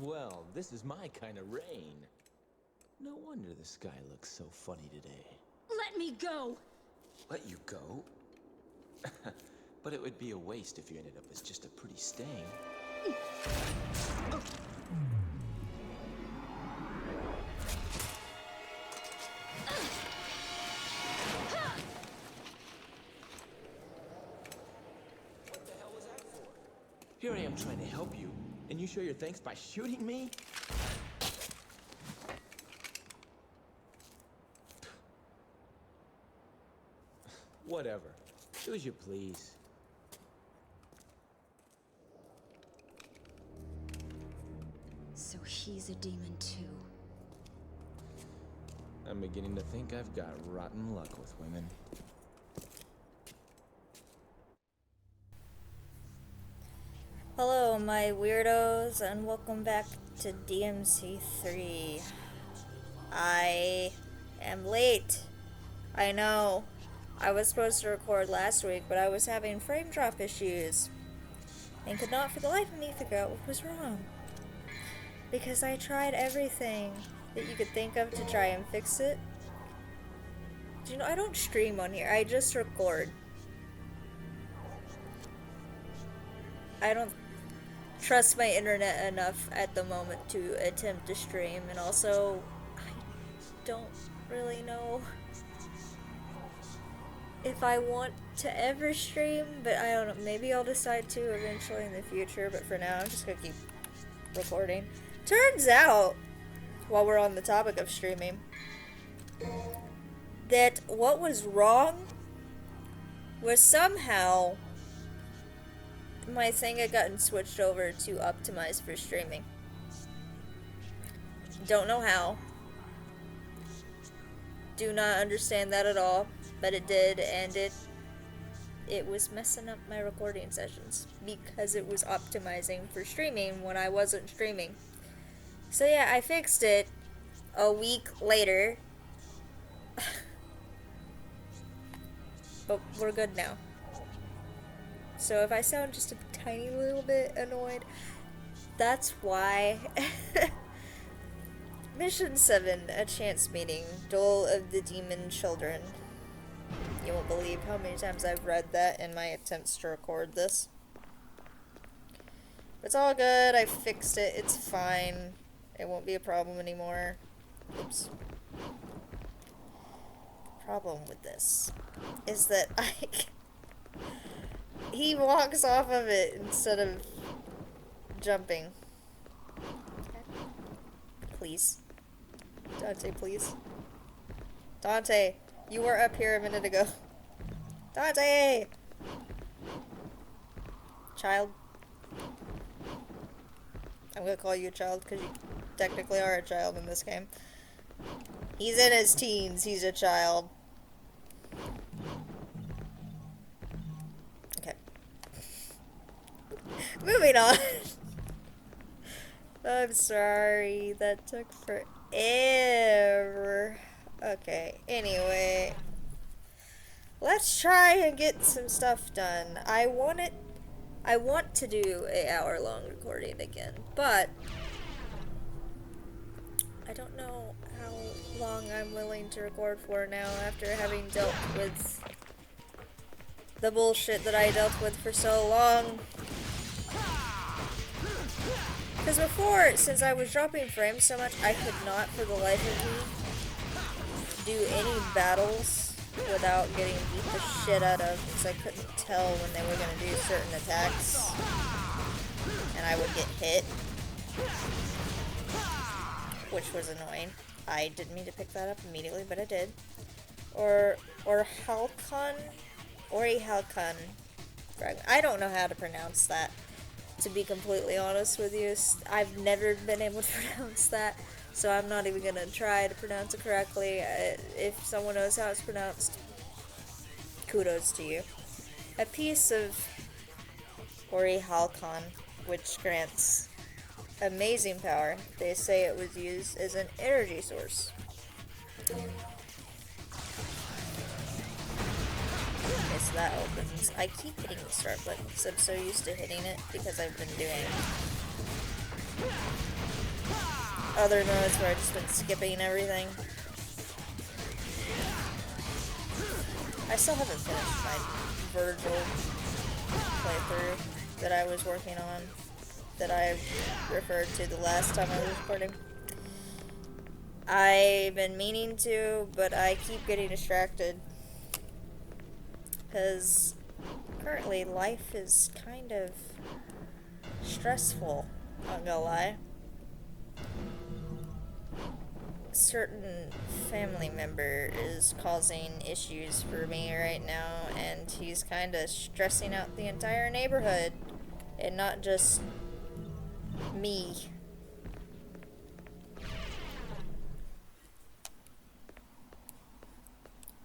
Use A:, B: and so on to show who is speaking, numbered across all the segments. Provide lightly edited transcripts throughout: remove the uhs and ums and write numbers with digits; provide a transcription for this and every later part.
A: Well, this is my kind of rain. No wonder the sky looks so funny today.
B: Let me go!
A: Let you go? But it would be a waste if you ended up as just a pretty stain. What the hell was that for? Here I am trying to help you, and you show your thanks by shooting me? Whatever. Do as you please.
B: So he's a demon too.
A: I'm beginning to think I've got rotten luck with women.
C: Hello, my weirdos, and welcome back to DMC3. I am late. I know. I was supposed to record last week, but I was having frame drop issues and could not for the life of me figure out what was wrong. Because I tried everything that you could think of to try and fix it. Do you know, I don't stream on here, I just record. I don't trust my internet enough at the moment to attempt to stream, and also I don't really know if I want to ever stream, but I don't know, maybe I'll decide to eventually in the future, but for now I'm just gonna keep recording. Turns out, while we're on the topic of streaming, that what was wrong was somehow my thing had gotten switched over to optimize for streaming. Don't know how. Do not understand that at all, but it did, and it was messing up my recording sessions because it was optimizing for streaming when I wasn't streaming. So yeah, I fixed it a week later. But we're good now. So if I sound just a tiny little bit annoyed, that's why. Mission 7, a chance meeting, Duel of the Demon Children. You won't believe how many times I've read that in my attempts to record this. It's all good, I fixed it, it's fine. It won't be a problem anymore. Oops. The problem with this is that he walks off of it instead of jumping. Please. Dante, please. Dante, you were up here a minute ago. Dante! Child. I'm gonna call you a child because you technically are a child in this game. He's in his teens, he's a child. Okay. Moving on. I'm sorry, that took forever. Okay, anyway. Let's try and get some stuff done. I want to do an hour-long recording again, but I don't know how long I'm willing to record for now after having dealt with the bullshit that I dealt with for so long. Because before, since I was dropping frames so much, I could not for the life of me do any battles without getting beat the shit out of, because I couldn't tell when they were going to do certain attacks, and I would get hit, which was annoying. I didn't mean to pick that up immediately, but I did. Or Halcon, Ori Halcon fragment. I don't know how to pronounce that, to be completely honest with you. I've never been able to pronounce that, so I'm not even gonna try to pronounce it correctly. If someone knows how it's pronounced, kudos to you. A piece of Ori Halcon, which grants amazing power. They say it was used as an energy source. Okay, so that opens. I keep hitting the start button because I'm so used to hitting it because I've been doing other modes where I've just been skipping everything. I still haven't finished my Virgil playthrough that I was working on, that I referred to the last time I was recording. I've been meaning to, but I keep getting distracted. Because currently life is kind of stressful, not gonna lie. Certain family member is causing issues for me right now, and he's kind of stressing out the entire neighborhood, and not just me.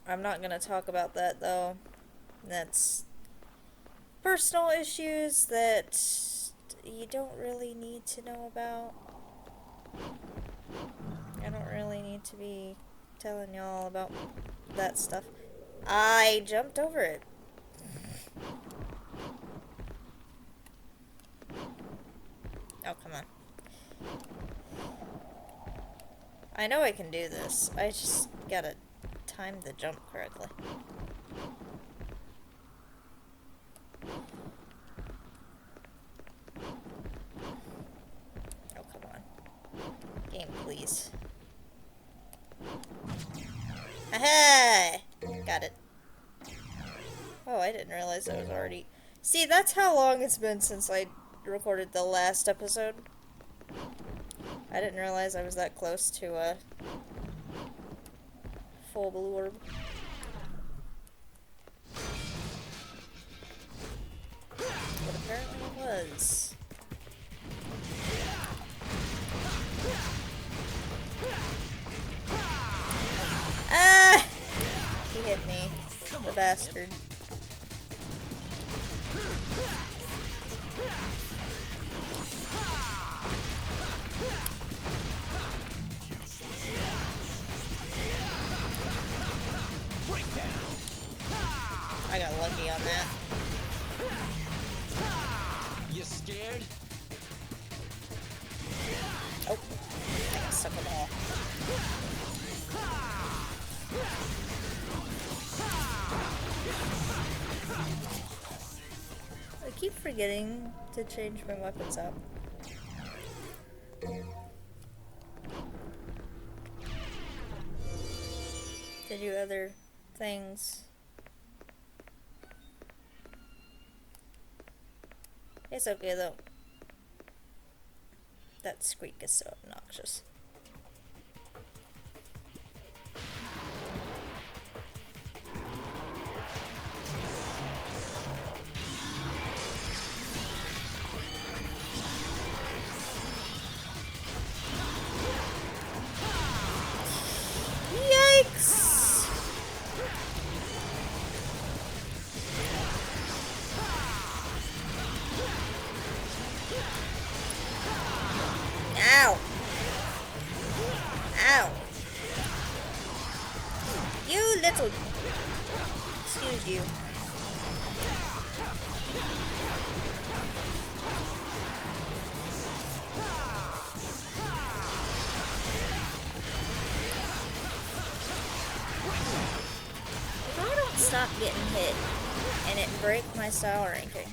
C: I'm not gonna talk about that though. That's personal issues that you don't really need to know about. I don't really need to be telling y'all about that stuff. I jumped over it. Oh, come on. I know I can do this. I just gotta time the jump correctly. Oh, come on. Game, please. Aha! Got it. Oh, I didn't realize I was already... See, that's how long it's been since I recorded the last episode. I didn't realize I was that close to a full blue orb. But apparently it was. Ah! He hit me. The bastard. I got lucky on that.
A: You scared?
C: Oh, I got stuck with all. I keep forgetting to change my weapons up. To do other things. It's okay though. That squeak is so obnoxious. Yikes! Ow! Ow! You little... Excuse you. If I don't stop getting hit, and it break my style ranking.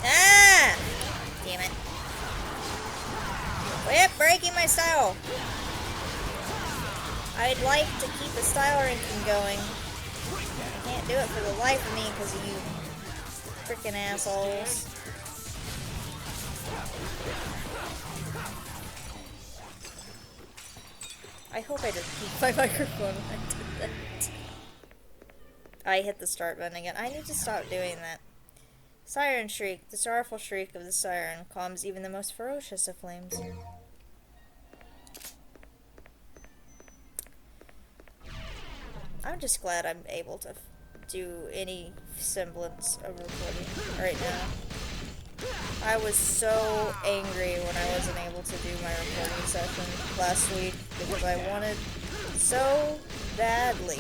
C: Ah! Damn it. Quit breaking my style. I'd like to keep the style ranking going. I can't do it for the life of me because of you freaking assholes. I hope I didn't keep my microphone when I did that. I hit the start button again. I need to stop doing that. Siren shriek. The sorrowful shriek of the siren calms even the most ferocious of flames. I I'm just glad I'm able to do any semblance of recording right now. I was so angry when I wasn't able to do my recording session last week because I wanted so badly.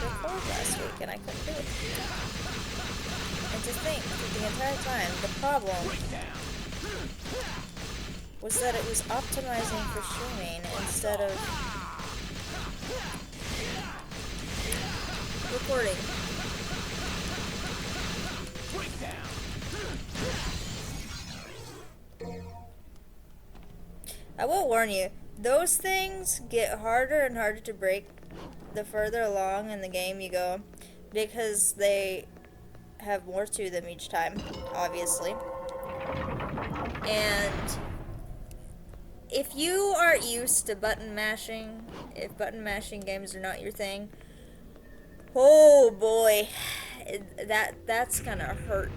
C: Record last week and I couldn't do it. And to think that the entire time the problem was that it was optimizing for streaming instead of recording. I will warn you, those things get harder and harder to break the further along in the game you go, because they have more to them each time, obviously. And if you aren't used to button mashing, if button mashing games are not your thing, oh boy, that's gonna hurt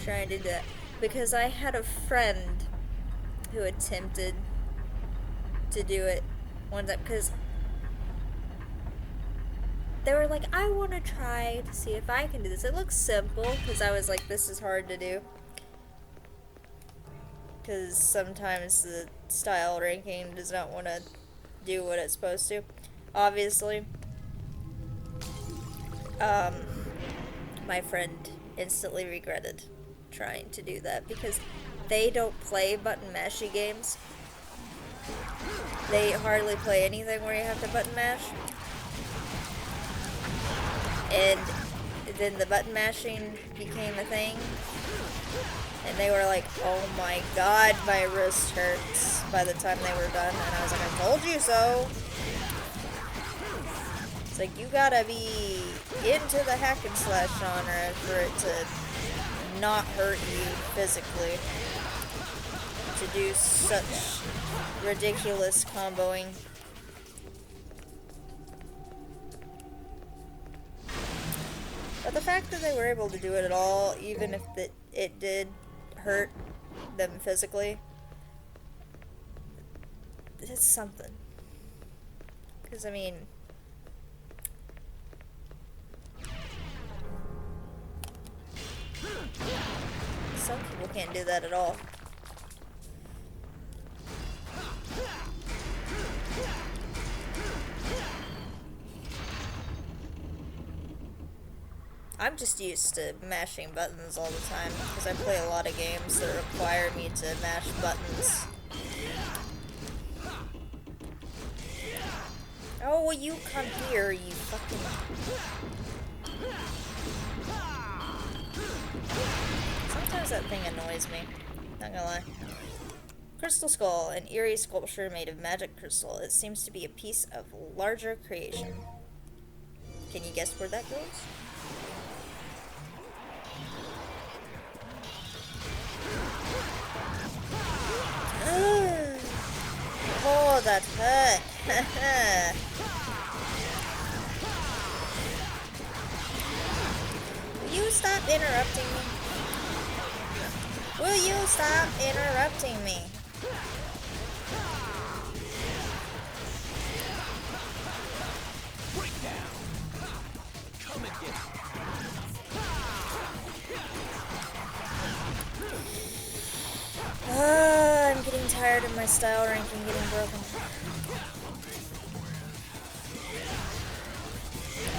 C: trying to do that. Because I had a friend who attempted to do it one time, because they were like, I want to try to see if I can do this. It looks simple, because I was like, this is hard to do. Because sometimes the style ranking does not want to do what it's supposed to, obviously. My friend instantly regretted trying to do that because they don't play button mashy games. They hardly play anything where you have to button mash. And then the button mashing became a thing. And they were like, oh my god, my wrist hurts by the time they were done. And I was like, I told you so. It's like, you gotta be into the hack and slash genre for it to not hurt you physically. To do such ridiculous comboing. But the fact that they were able to do it at all, even if it did hurt them physically, it's something. Because, I mean, some people can't do that at all. I'm just used to mashing buttons all the time, because I play a lot of games that require me to mash buttons. Oh, will you come here, you fucking... Sometimes that thing annoys me, not gonna lie. Crystal Skull, an eerie sculpture made of magic crystal. It seems to be a piece of larger creation. Can you guess where that goes? Oh, that hurt. Will you stop interrupting me? Will you stop interrupting me? I'm getting tired of my style ranking getting broken.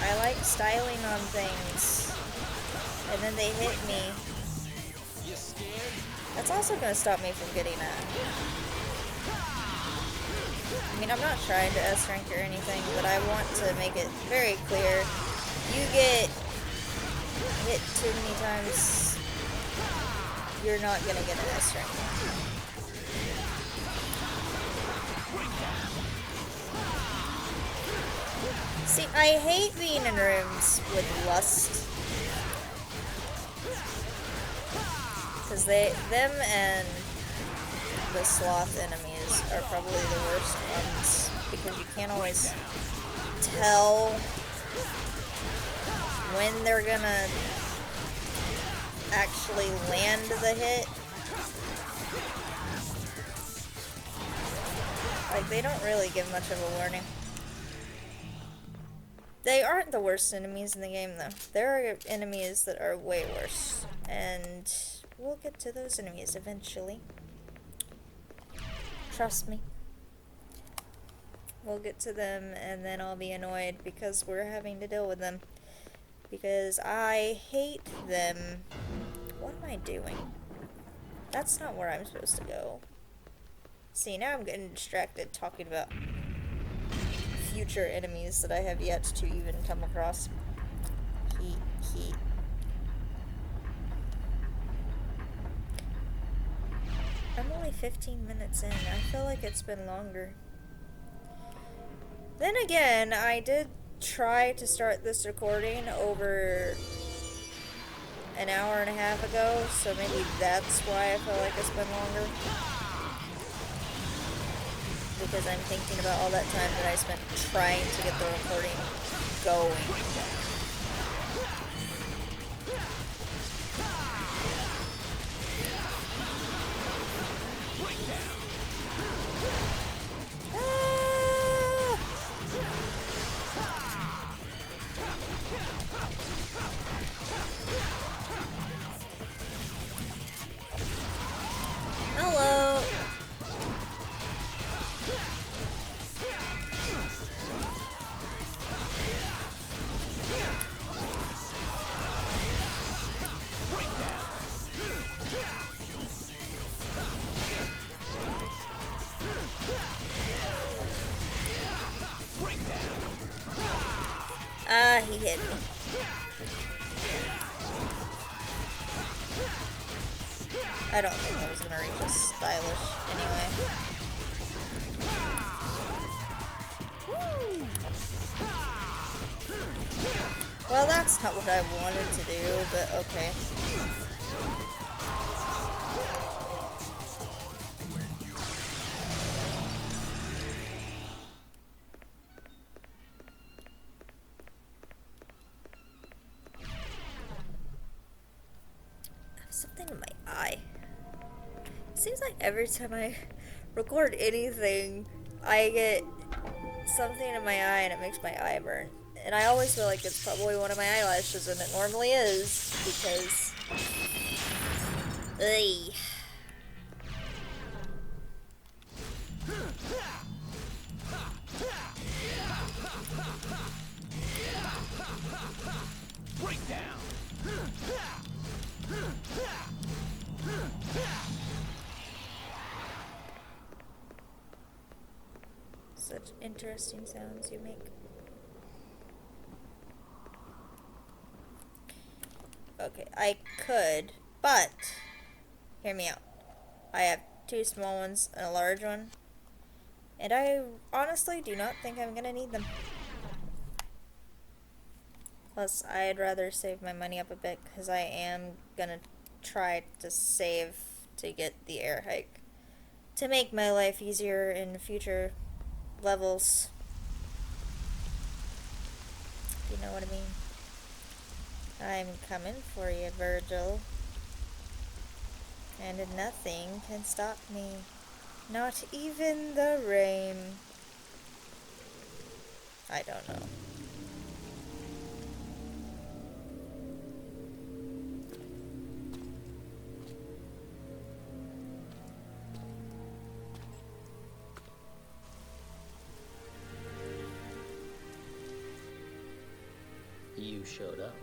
C: I like styling on things, and then they hit me. That's also going to stop me from getting that. I mean, I'm not trying to S rank or anything, but I want to make it very clear. You get hit too many times, you're not going to get an S rank. See, I hate being in rooms with lust. Because them and the sloth enemies are probably the worst ones. Because you can't always tell when they're gonna actually land the hit. Like, they don't really give much of a warning. They aren't the worst enemies in the game, though. There are enemies that are way worse. And we'll get to those enemies eventually. Trust me. We'll get to them, and then I'll be annoyed because we're having to deal with them. Because I hate them. What am I doing? That's not where I'm supposed to go. See, now I'm getting distracted talking about future enemies that I have yet to even come across. He. I'm only 15 minutes in. I feel like it's been longer. Then again, I did try to start this recording over an hour and a half ago, so maybe that's why I feel like it's been longer. Because I'm thinking about all that time that I spent trying to get the recording going. Hello. He hit me. I don't think I was gonna reach this stylish anyway. Well, that's not what I wanted to do, but okay. Something in my eye. Seems like every time I record anything, I get something in my eye and it makes my eye burn. And I always feel like it's probably one of my eyelashes, and it normally is, because... Ugh.
A: Breakdown.
C: Such interesting sounds you make. Okay, I could, but hear me out. I have two small ones and a large one, and I honestly do not think I'm gonna need them. Plus, I'd rather save my money up a bit, because I am gonna try to save to get the air hike to make my life easier in future levels. You know what I mean? I'm coming for you, Virgil. And nothing can stop me. Not even the rain. I don't know.
D: You showed up.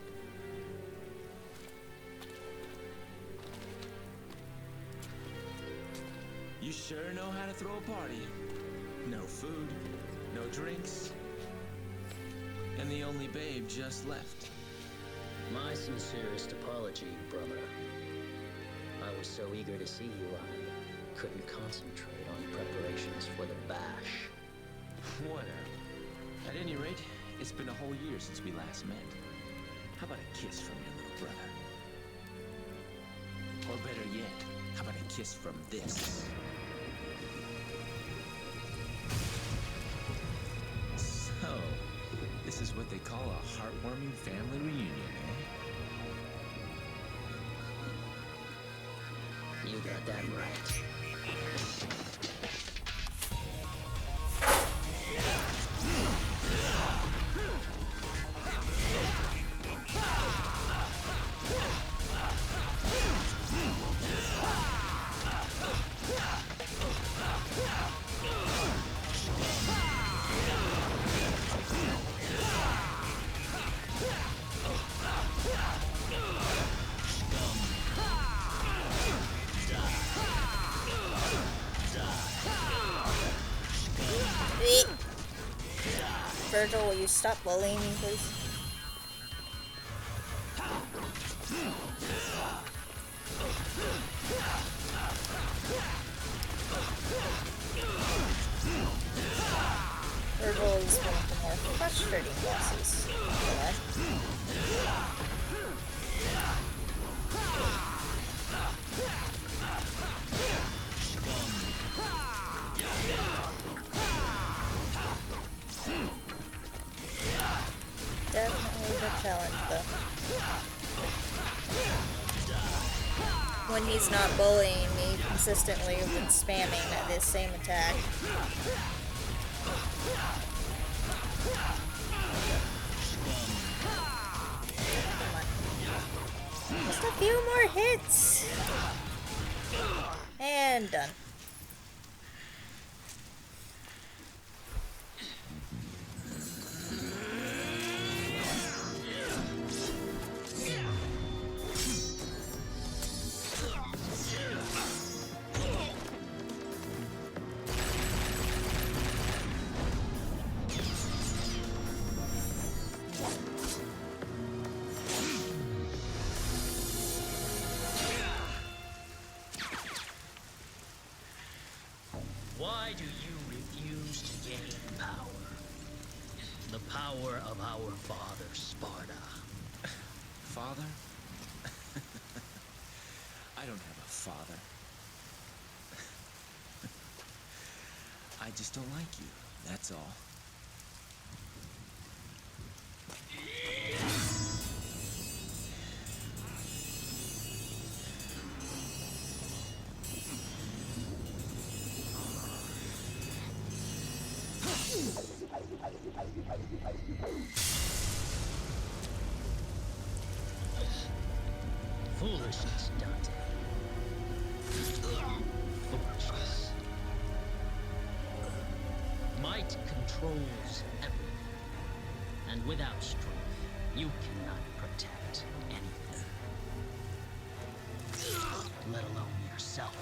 A: You sure know how to throw a party. No food, no drinks, and the only babe just left.
D: My sincerest apology, brother. I was so eager to see you, I couldn't concentrate on preparations for the bash.
A: Whatever. At any rate, it's been a whole year since we last met. How about a kiss from your little brother? Or better yet, how about a kiss from this? So, this is what they call a heartwarming family reunion, eh?
D: You got that right.
C: Virgil, will you stop bullying me, please? Virgil is one of the more frustrating bosses. Definitely the challenge, though. When he's not bullying me consistently with spamming this same attack. Come on. Just a few more hits. And done.
D: Why do you refuse to gain power? The power of our father, Sparta.
A: Father? I don't have a father. I just don't like you, that's all.
D: Foolishness, Dante. Foolishness. Might controls everything. And without strength, you cannot protect anything. Let alone yourself.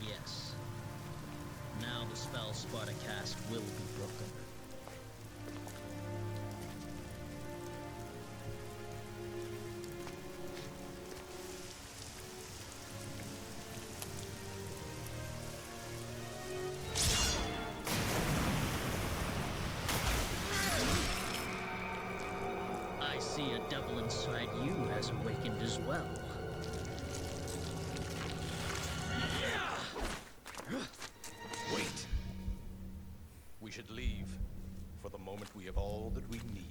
D: Yes. Now the spell Sparta cast will be broken. I see a devil inside you has awakened as well.
E: Wait. We should leave. For the moment we have all that we need.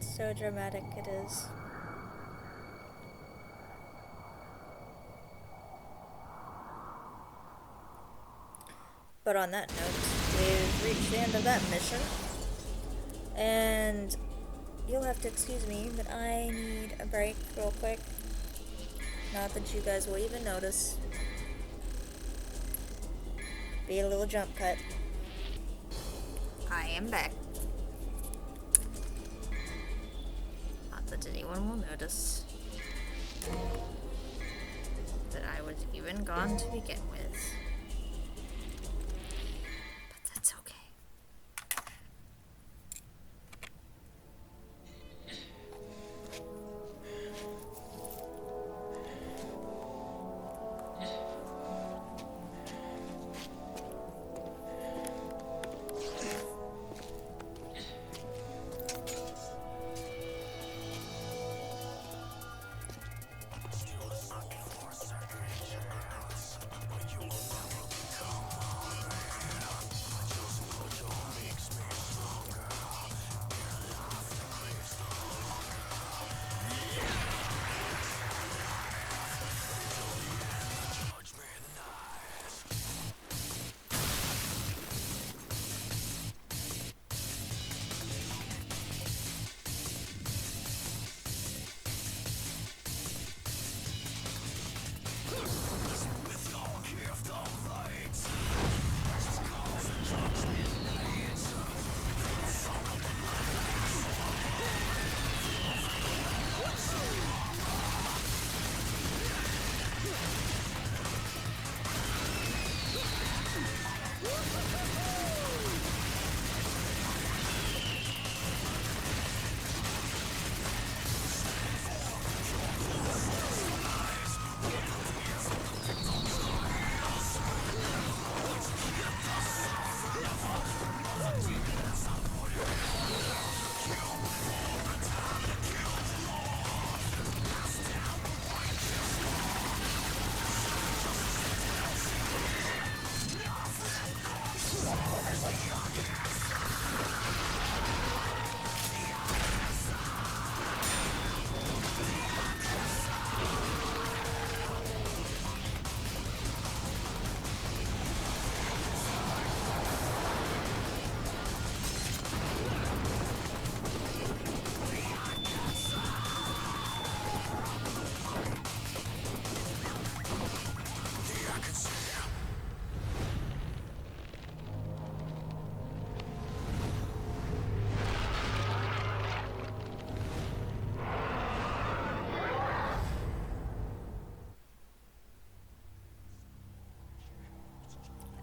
C: So dramatic it is. But on that note, we've reached the end of that mission. And you'll have to excuse me, but I need a break real quick. Not that you guys will even notice. Be a little jump cut. I am back. Not that that anyone will notice that I was even gone to begin with. But that's okay.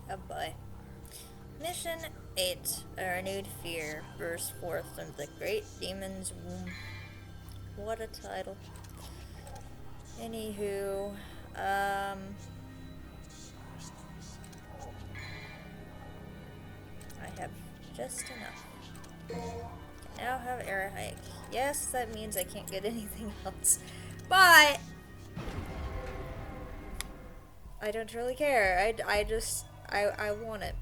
C: Oh boy. Mission 8. A renewed fear bursts forth from the great demon's womb. What a title. Anywho, I have just enough. Can now have air hike. Yes, that means I can't get anything else. But I don't really care. I want it.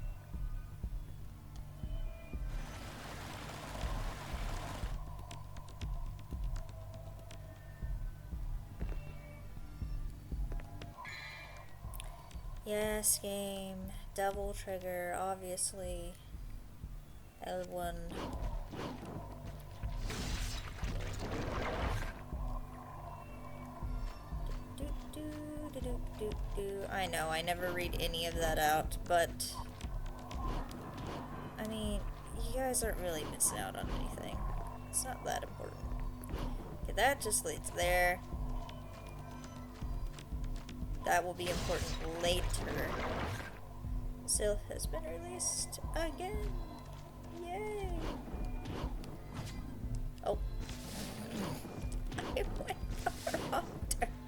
C: Yes, game. Double trigger, obviously. L1. I know, I never read any of that out, but I mean, you guys aren't really missing out on anything. It's not that important. Okay, that just leads there. That will be important later. Seal has been released again. Yay! Oh. I went the wrong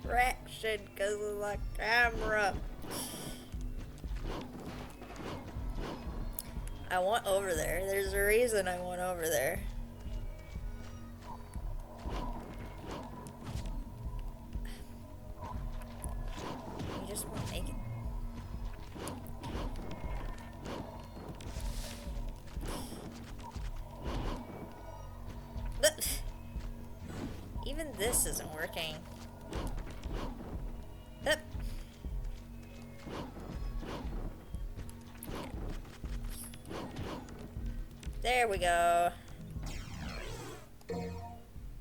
C: direction because of the camera. I want over there. There's a reason I want over there. You just won't make it. But even this isn't working. Yep. There we go.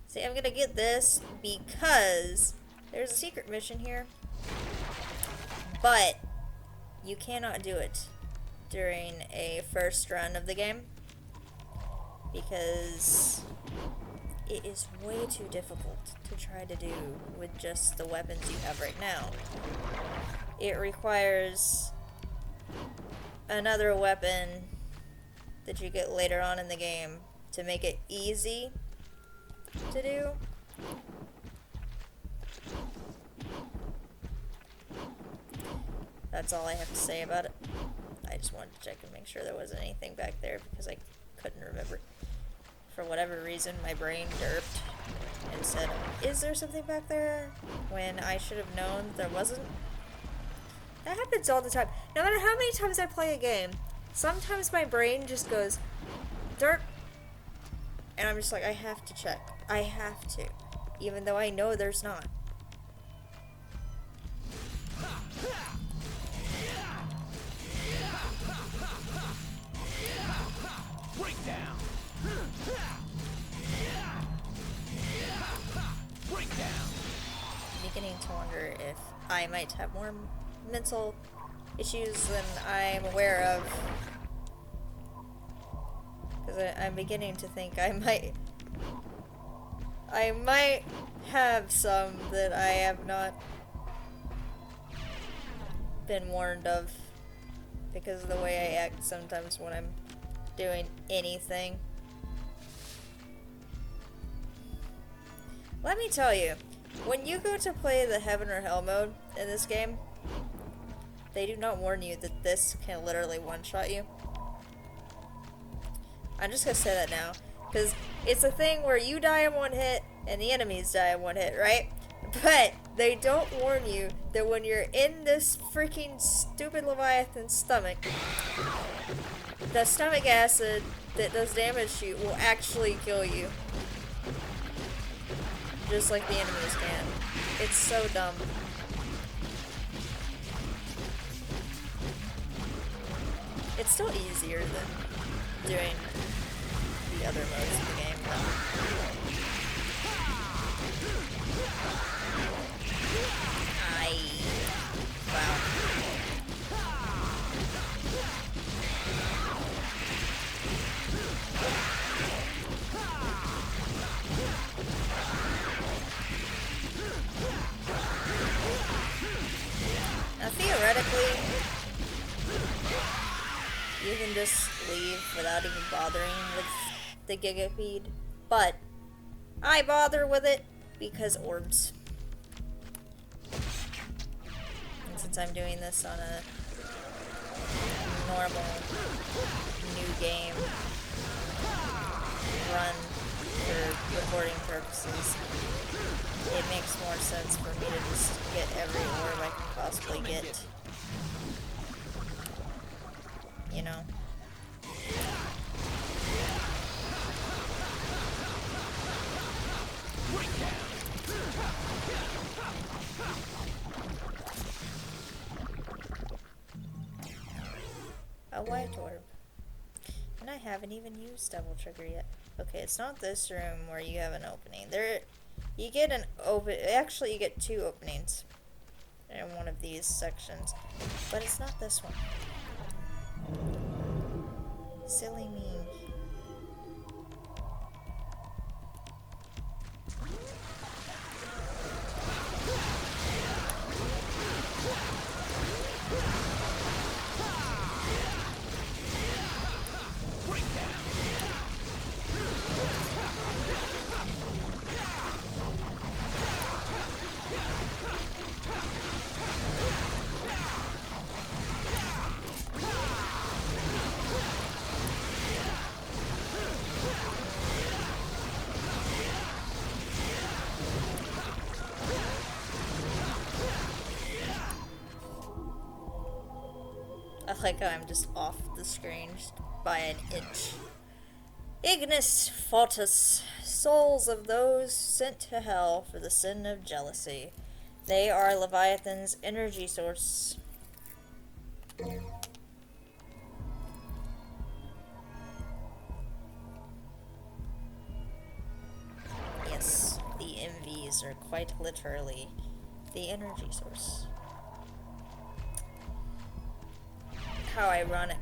C: See, I'm gonna get this because there's a secret mission here. But you cannot do it during a first run of the game because it is way too difficult to try to do with just the weapons you have right now. It requires another weapon that you get later on in the game to make it easy to do. That's all I have to say about it. I just wanted to check and make sure there wasn't anything back there because I couldn't remember. For whatever reason, my brain derped and said, is there something back there? When I should have known there wasn't. That happens all the time. No matter how many times I play a game, sometimes my brain just goes, derp. And I'm just like, I have to check. I have to. Even though I know there's not.
E: Breakdown. Breakdown.
C: I'm beginning to wonder if I might have more mental issues than I'm aware of. Because I'm beginning to think I might have some that I have not been warned of because of the way I act sometimes when I'm doing anything. Let me tell you, when you go to play the heaven or hell mode in this game, they do not warn you that this can literally one-shot you. I'm just gonna say that now, because it's a thing where you die in one hit and the enemies die in one hit, right? But they don't warn you that when you're in this freaking stupid Leviathan's stomach, the stomach acid that does damage to you will actually kill you. Just like the enemies can. It's so dumb. It's still easier than doing the other modes of the game, though. Wow. Now theoretically, you can just leave without even bothering with the gigapede, but I bother with it because orbs. And since I'm doing this on a normal new game run for recording purposes, it makes more sense for me to just get every orb I can possibly get. You know? A white orb. And I haven't even used double trigger yet. Okay, it's not this room where you have an opening. You get an actually you get two openings in one of these sections, but it's not this one. Silly me. I like how I'm just off the screen just by an inch. Ignis Fautus, souls of those sent to hell for the sin of jealousy. They are Leviathan's energy source. Yes, the MVs are quite literally the energy source. How ironic.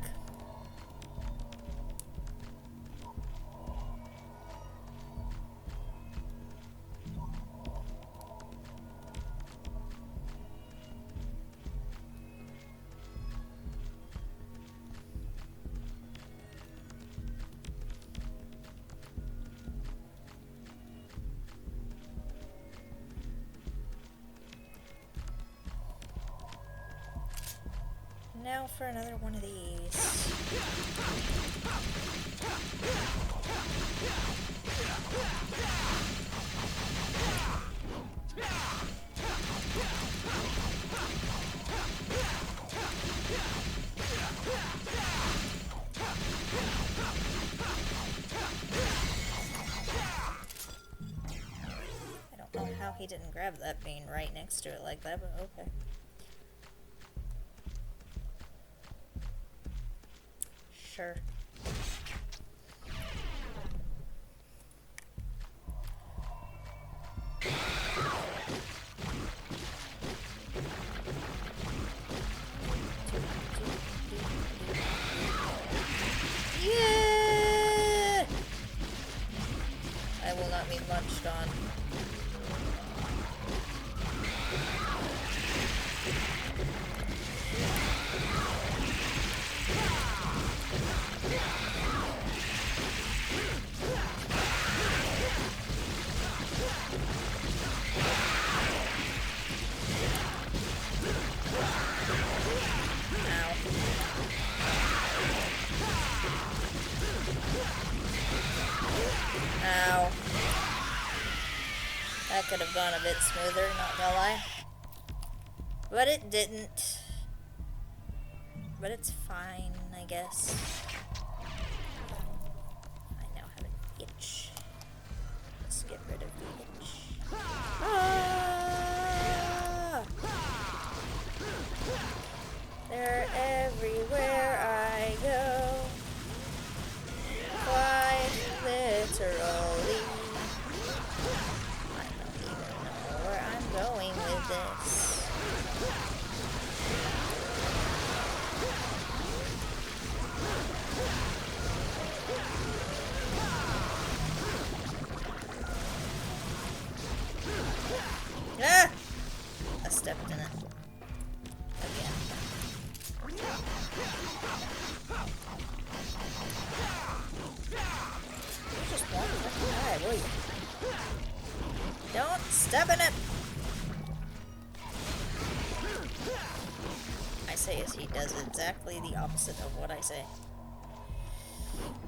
C: Now for another one of these. I don't know how he didn't grab that being right next to it like that, but okay. Sure. Yeah! I will not be munched on. Ow. That could have gone a bit smoother, not gonna lie. But it didn't. But it's fine, I guess. I now have an itch. Let's get rid of the itch. Ah! They're everywhere I go. Quite literally. I don't even know where I'm going with this. Ah! I stepped in it. Again. You just won't fucking die, will you? Don't step in it! I say as he does exactly the opposite of what I say.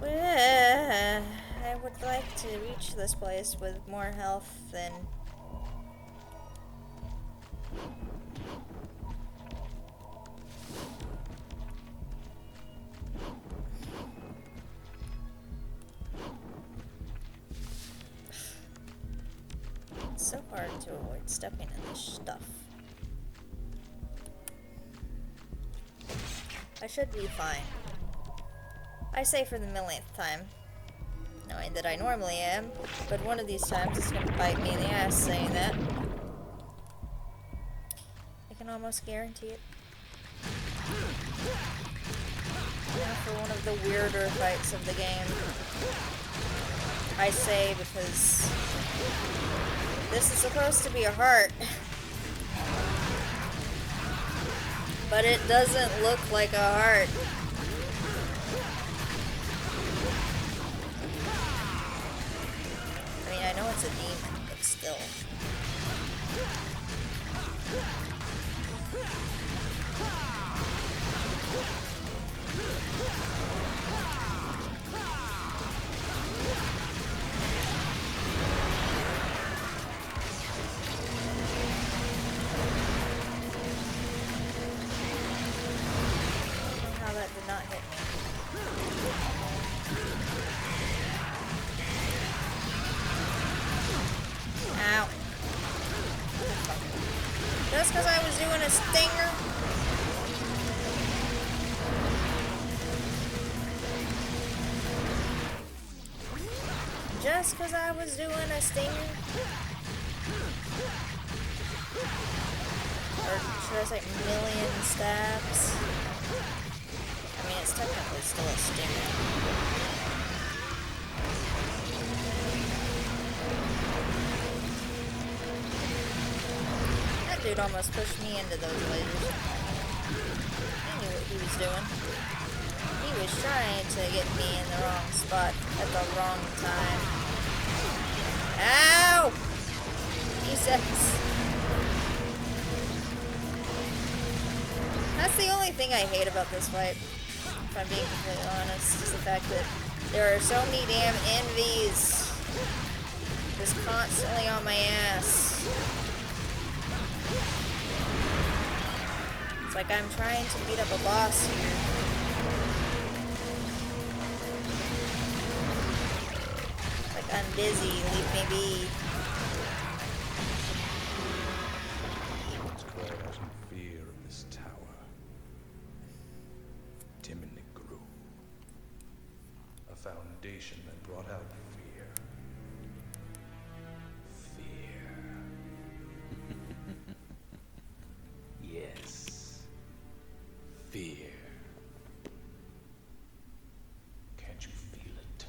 C: Well, I would like to reach this place with more health than... It's so hard to avoid stepping in this stuff. I should be fine. I say for the millionth time, knowing that I normally am, but one of these times it's gonna bite me in the ass saying that. I can almost guarantee it. Now for one of the weirder fights of the game. I say because this is supposed to be a heart. But it doesn't look like a heart. I mean, I know it's a demon, but still. How that did not hit me. Ow. Just because I was doing a stinger? Just because I was doing a stinger? Or should I say million stabs? I mean, it's technically still a stinger. That dude almost pushed me into those lasers. He knew what he was doing. He was trying to get me in the wrong spot at the wrong time. Ow! Jesus. That's the only thing I hate about this fight, if I'm being completely honest, is the fact that there are so many damn envies just constantly on my ass. It's like I'm trying to beat up a boss here. Like, I'm busy, leave me be.
E: Square has no fear of this tower. Timidly grew. A foundation that brought out fear. Fear. Yes. Fear. Can't you feel it?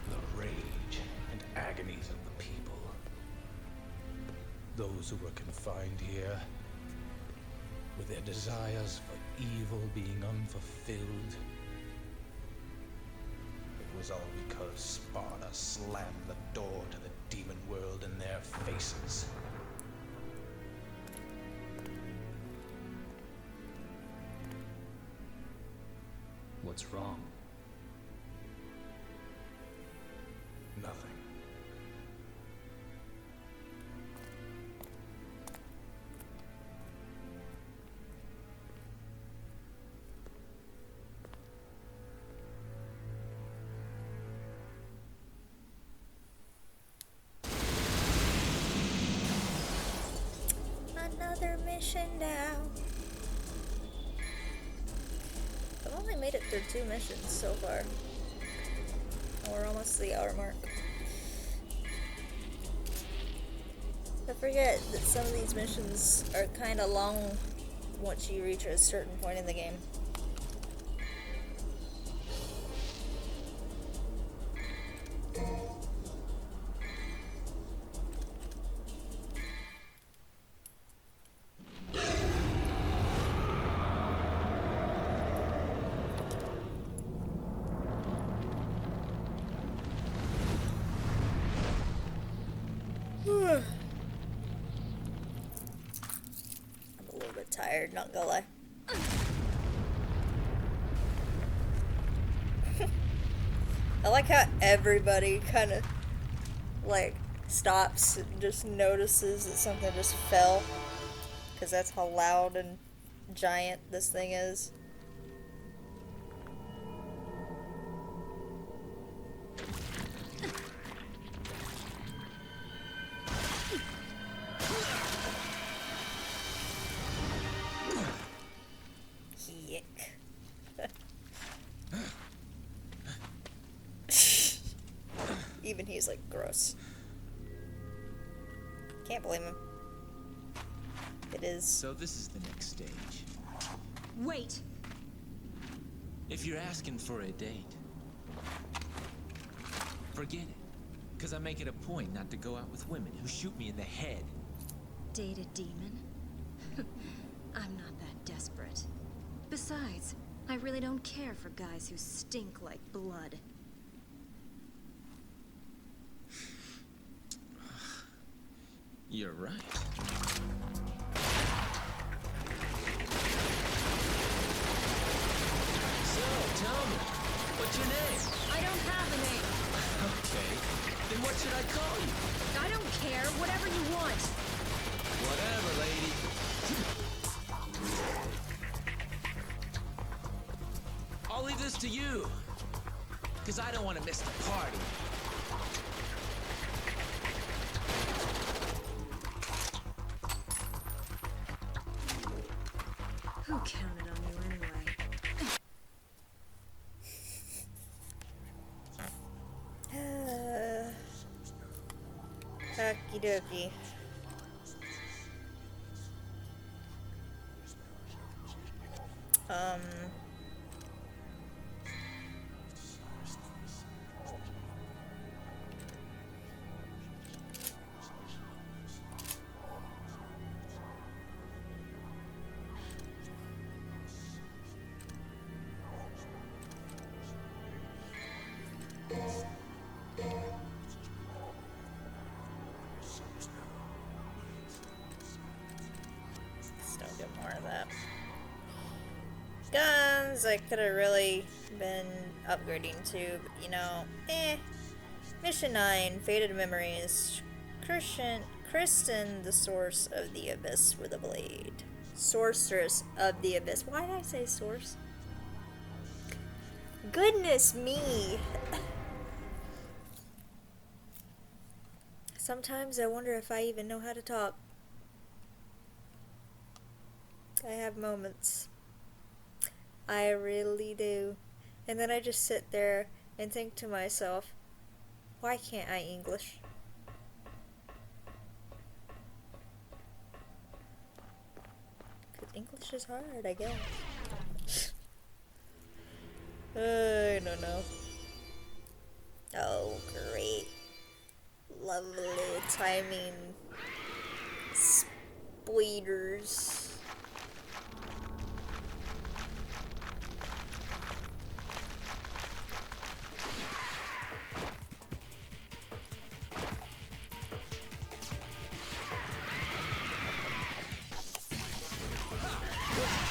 E: The rage and agonies of the people. Those who were confined here, with their desires for evil being unfulfilled. It was all because Sparta slammed the door to the demon world in their faces.
D: What's wrong?
E: Nothing.
C: Another mission now. I've only made it through 2 missions so far. We're almost to the hour mark. I forget that some of these missions are kind of long once you reach a certain point in the game. I'm a little bit tired, not gonna lie. I like how everybody kind of like stops and just notices that something just fell, because that's how loud and giant this thing is. Yick. Even he's like, gross. Can't blame him. It is.
A: So this is the next stage.
B: Wait!
A: If you're asking for a date, forget it. Because I make it a point not to go out with women who shoot me in the head.
B: Date a demon? I'm not that desperate. Besides, I really don't care for guys who stink like blood.
A: You're right. So, tell me, what's your name?
B: I don't have a name.
A: Okay, then what should I call you?
B: I don't care. Whatever you want.
A: Whatever, lady. I'll leave this to you, because I don't want to miss the party.
B: Who counted on you anyway?
C: Okie dokie. Just don't get more of missions I could have really been upgrading to, but you know, Mission 9, Faded Memories. Kristen, the source of the abyss with a blade. Sorceress of the abyss. Why did I say source? Goodness me! Sometimes I wonder if I even know how to talk. I have moments. I really do. And then I just sit there and think to myself, why can't I English? Because English is hard, I guess. I don't know. Oh, great. Lovely timing. Spoilers.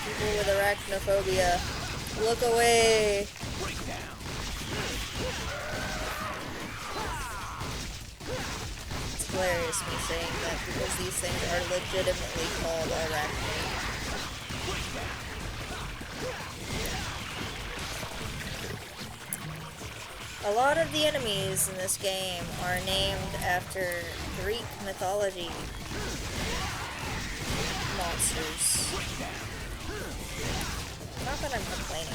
C: People with arachnophobia, look away. It's hilarious me saying that because these things are legitimately called arachnoid. A lot of the enemies in this game are named after Greek mythology monsters. Not that I'm complaining.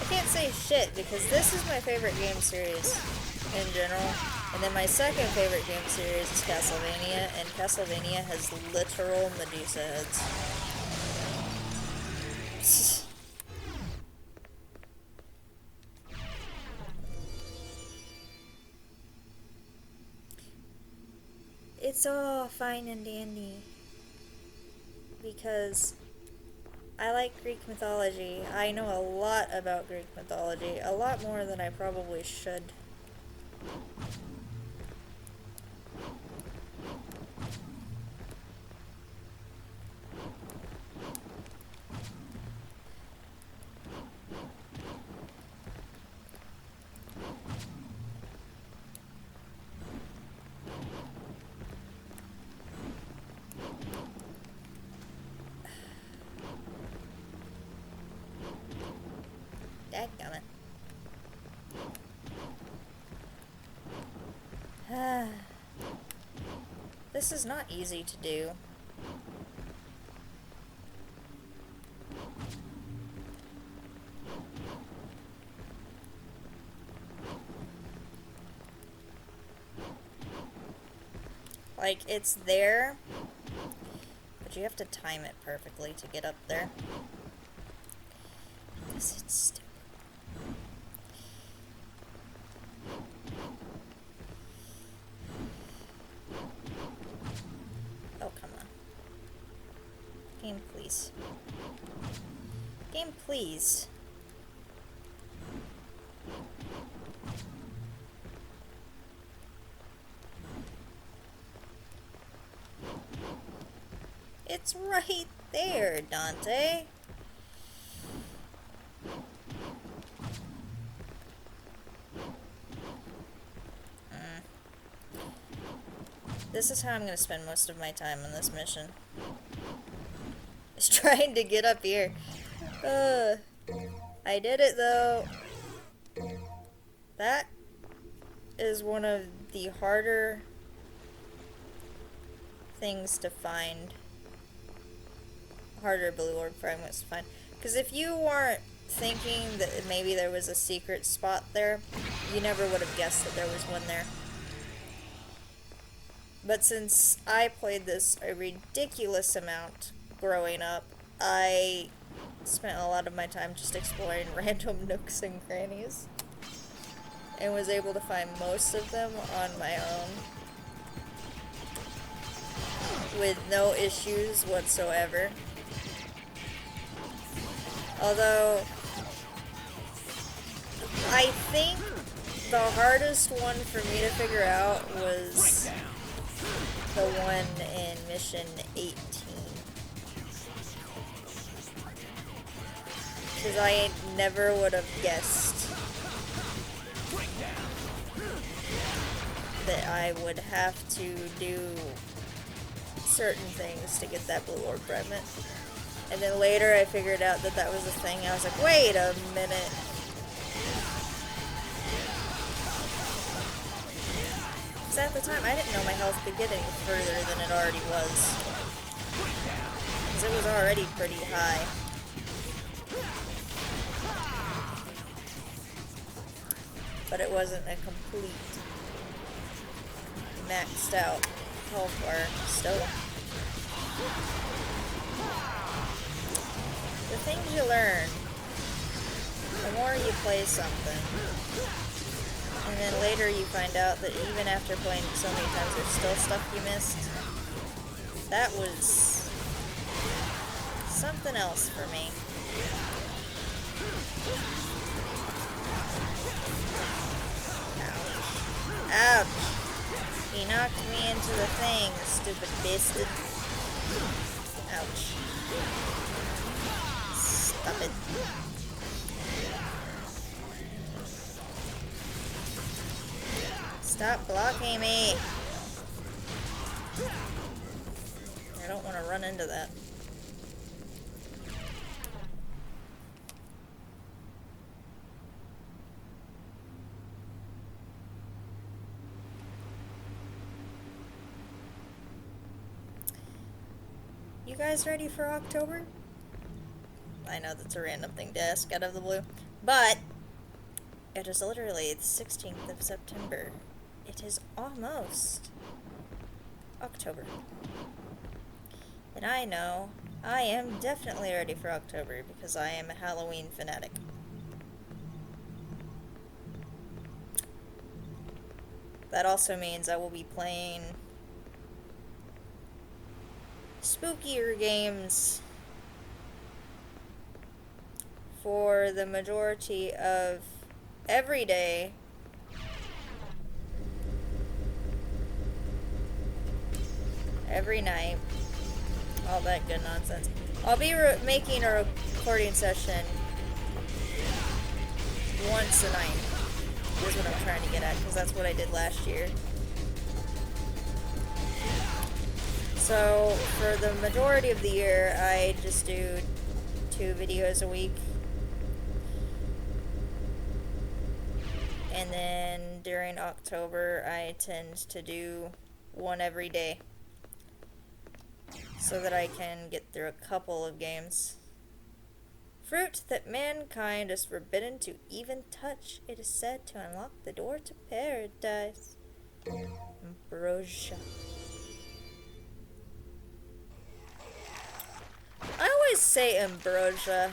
C: I can't say shit because this is my favorite game series in general. And then my second favorite game series is Castlevania, and Castlevania has literal Medusa heads. It's all fine and dandy because I like Greek mythology. I know a lot about Greek mythology, a lot more than I probably should. Dadgummit. This is not easy to do. Like, it's there, but you have to time it perfectly to get up there. Because it's stupid. Oh, come on. Game, please. Game, please. It's right there, Dante. This is how I'm going to spend most of my time on this mission. Just trying to get up here. I did it though. That is one of the harder things to find. Harder blue orb fragments to find. Because if you weren't thinking that maybe there was a secret spot there, you never would have guessed that there was one there. But since I played this a ridiculous amount growing up, I spent a lot of my time just exploring random nooks and crannies. And was able to find most of them on my own. With no issues whatsoever. Although, I think the hardest one for me to figure out was the one in mission 18. Because I never would have guessed that I would have to do certain things to get that blue orb fragment. And then later I figured out that that was a thing. I was like, wait a minute. Because at the time I didn't know my health could get any further than it already was. Because it was already pretty high. But it wasn't a complete maxed out health bar still. The things you learn, the more you play something, and then later you find out that even after playing it so many times, there's still stuff you missed. That was something else for me. Ouch. He knocked me into the thing, stupid bastard. Ouch. Stop it. Stop blocking me. I don't want to run into that. You guys ready for October? I know that's a random thing to ask out of the blue, but it is literally the 16th of September. It is almost October. And I know I am definitely ready for October because I am a Halloween fanatic. That also means I will be playing spookier games for the majority of every day every night, all that good nonsense. I'll be making a recording session once a night is what I'm trying to get at, because that's what I did last year. So, for the majority of the year, I just do 2 videos a week. And then during October, I tend to do 1 every day. So that I can get through a couple of games. Fruit that mankind is forbidden to even touch. It is said to unlock the door to paradise. Ambrosia. I always say ambrosia.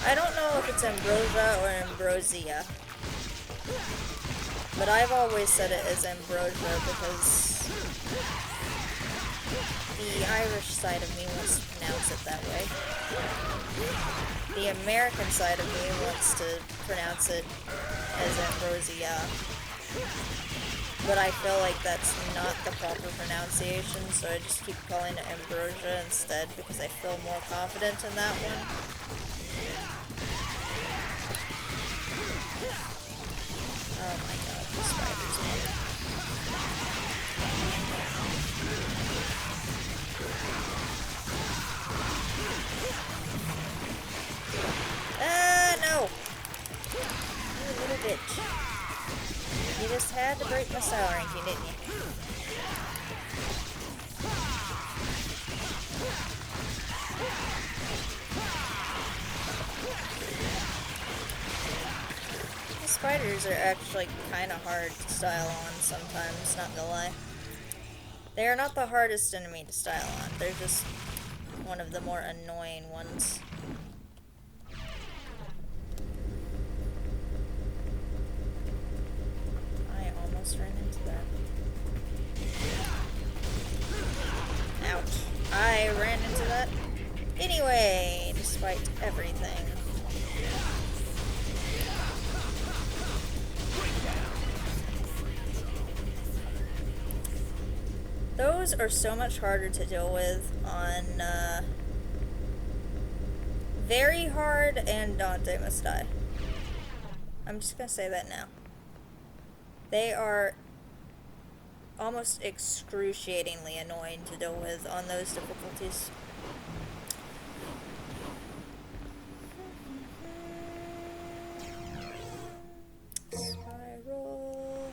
C: I don't know if it's ambrosia or ambrosia. But I've always said it as ambrosia because the Irish side of me wants to pronounce it that way. The American side of me wants to pronounce it as ambrosia. But I feel like that's not the proper pronunciation, so I just keep calling it ambrosia instead because I feel more confident in that one. Oh my god, the spiders, man. No! You little bitch. You just had to break my star ranking, didn't you? The spiders are actually kind of hard to style on sometimes, not gonna lie. They are not the hardest enemy to style on, they're just one of the more annoying ones. Ran into that. Ouch. I ran into that. Anyway, despite everything. Those are so much harder to deal with on very hard and Dante Must Die. I'm just gonna say that now. They are almost excruciatingly annoying to deal with on those difficulties. Spiral.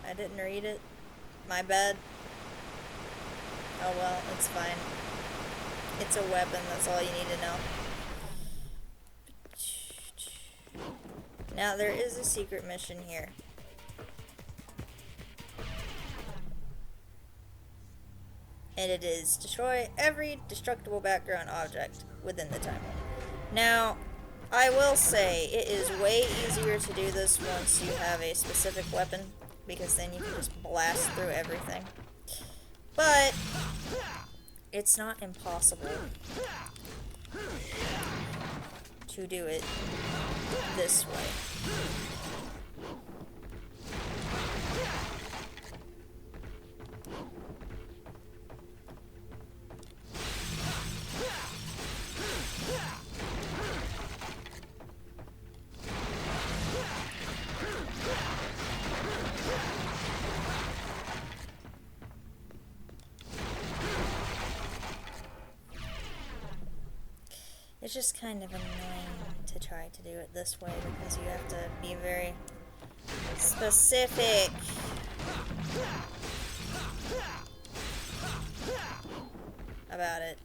C: I didn't read it. My bad. Oh well, it's fine. It's a weapon, that's all you need to know. Now, there is a secret mission here. And it is destroy every destructible background object within the timeline. Now, I will say, it is way easier to do this once you have a specific weapon, because then you can just blast through everything. But it's not impossible to do it this way. It's just kind of annoying to try to do it this way because you have to be very specific. About it.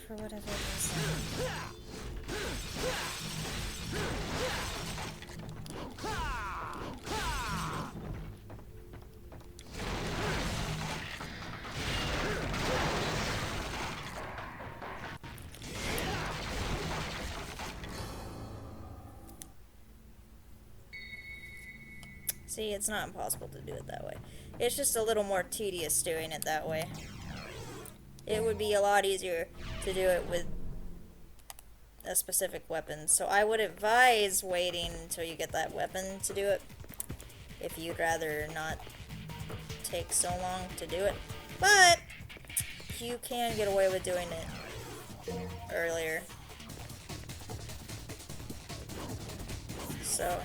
C: For whatever reason. See, it's not impossible to do it that way. It's just a little more tedious doing it that way. It would be a lot easier to do it with a specific weapon. So I would advise waiting until you get that weapon to do it, if you'd rather not take so long to do it. But you can get away with doing it earlier. So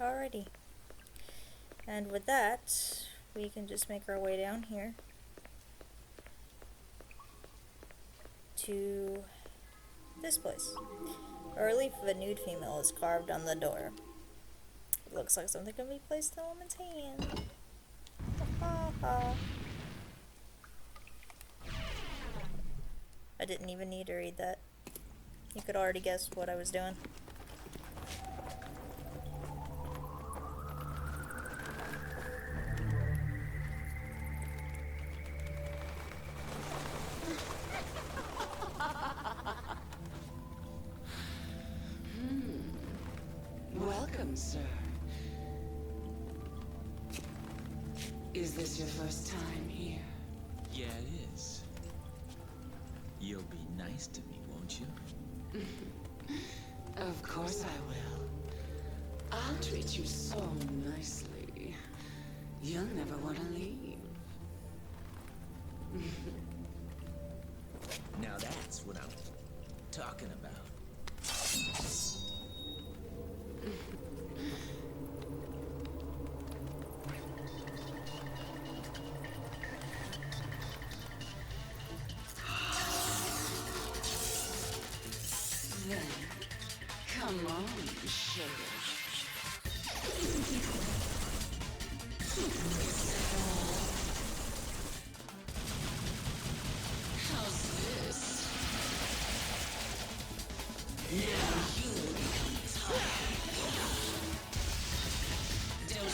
C: alrighty. And with that, we can just make our way down here to this place. A relief of a nude female is carved on the door. It looks like something can be placed in a woman's hand. Ha ha. I didn't even need to read that. You could already guess what I was doing.
F: Welcome, sir. Is this your first time here?
A: Yeah, it is. You'll be nice to me, won't you?
F: Of course I will. I'll treat you so nicely. You'll never want to leave.
A: Now that's what I'm talking about.
F: How's this? Now you'll become tired. Don't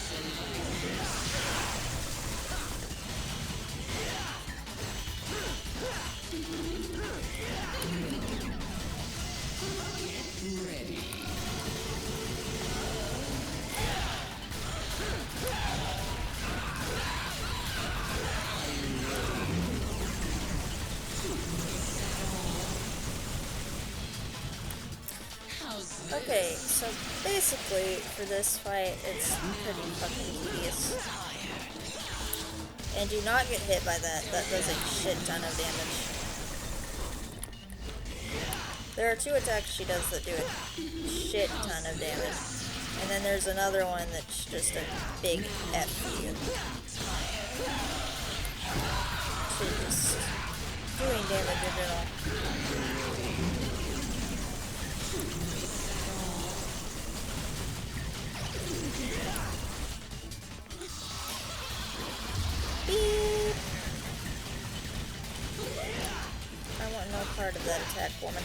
F: ready.
C: Okay, so basically for this fight, it's pretty fucking tedious. And do not get hit by that. That does a shit ton of damage. There are 2 attacks she does that do a shit ton of damage. And then there's another one that's just a big F you. She's just doing damage in general. Beep. I want no part of that attack, woman.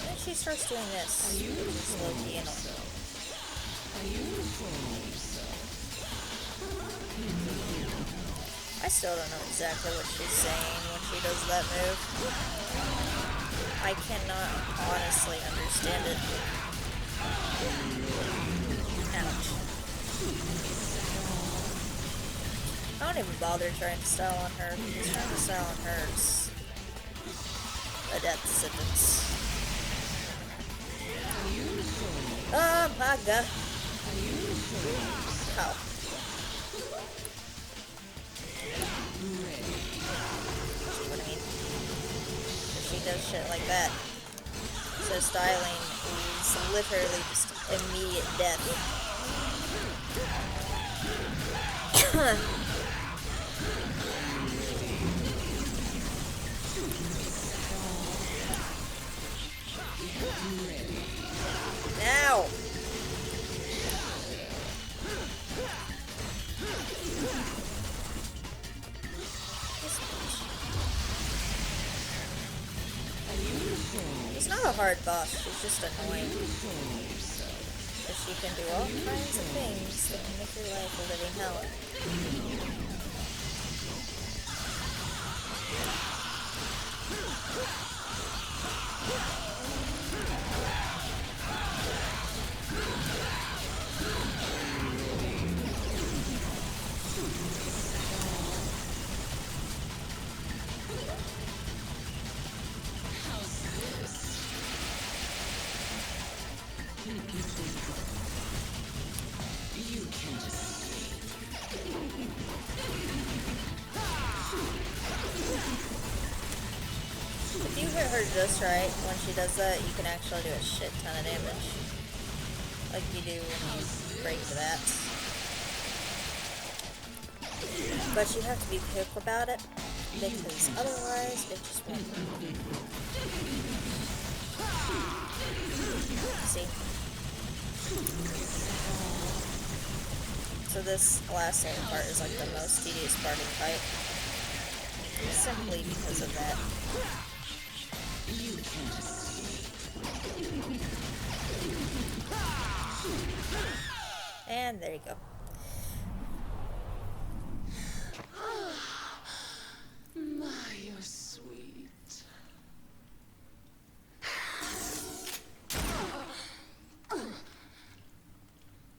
C: And she starts doing this. It's low-key annoying. I still don't know exactly what she's saying when she does that move. I cannot honestly understand it. Ouch. I don't even bother trying to style on her, because trying to style on her is a death sentence. Oh my god. How? See what I mean? She does shit like that. So styling is literally just immediate death. Now! She's not a hard boss, she's just annoying. But she can do all kinds of things that can make your life a living hell.
F: You can't escape.
C: If you hit her just right when she does that, you can actually do a shit ton of damage. Like you do when you break the bats. But you have to be quick about it, because otherwise it just won't. See? So this last little part is like the most tedious part of the fight. Simply because of that.
F: You can't escape.
C: And there you go.
F: My, you're sweet.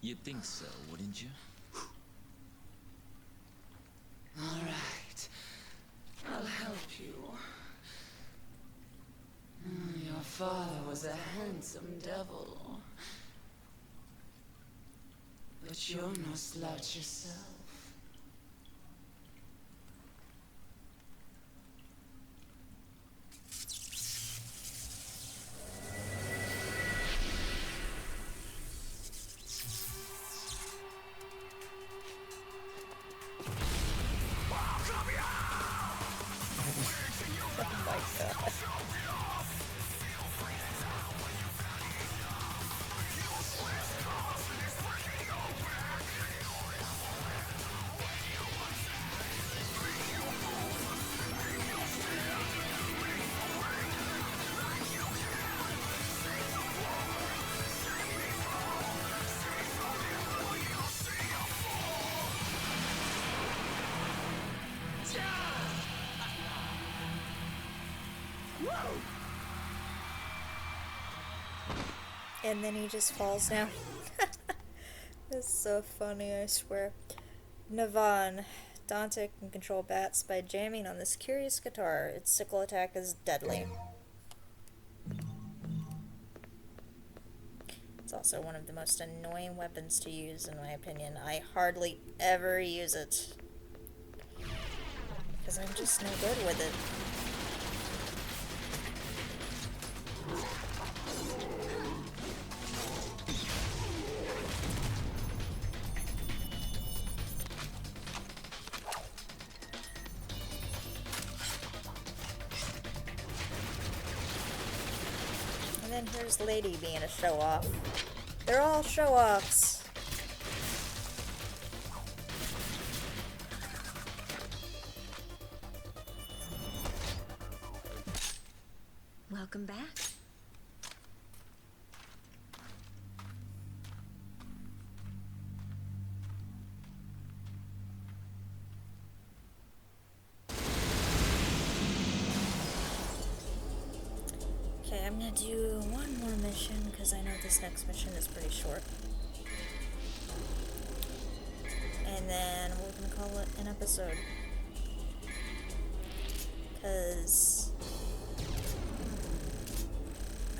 A: You'd think so, wouldn't you?
F: All right. I'll help you. Your father was a handsome devil. But you're no slouch yourself.
C: And then he just falls down. That's so funny, I swear. Navan. Dante can control bats by jamming on this curious guitar. Its sickle attack is deadly. It's also one of the most annoying weapons to use, in my opinion. I hardly ever use it. Because I'm just no good with it. And then here's Lady being a show-off. They're all show-offs.
B: Welcome back.
C: Okay, I'm gonna do one more mission because I know this next mission is pretty short. And then we're gonna call it an episode. Because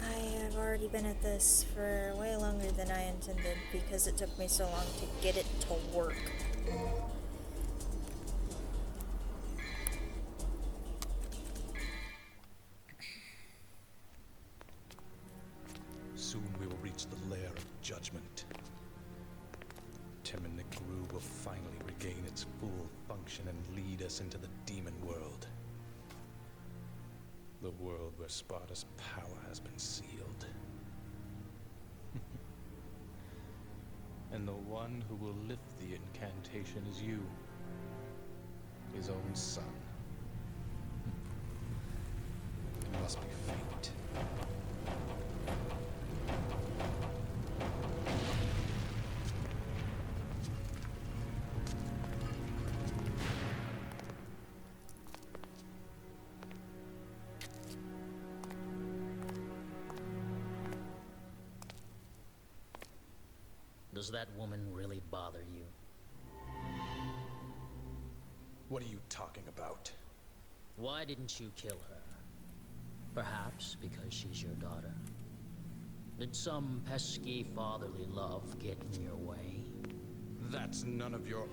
C: I have already been at this for way longer than I intended because it took me so long to get it to work.
E: Soon we will reach the lair of judgment. Tim and Nick-Gru will finally regain its full function and lead us into the demon world. The world where Sparta's power has been sealed. And the one who will lift the incantation is you, his own son. It must be fate.
D: Does that woman really bother you?
E: What are you talking about?
D: Why didn't you kill her? Perhaps because she's your daughter. Did some pesky fatherly love get in your way?
E: That's none of your...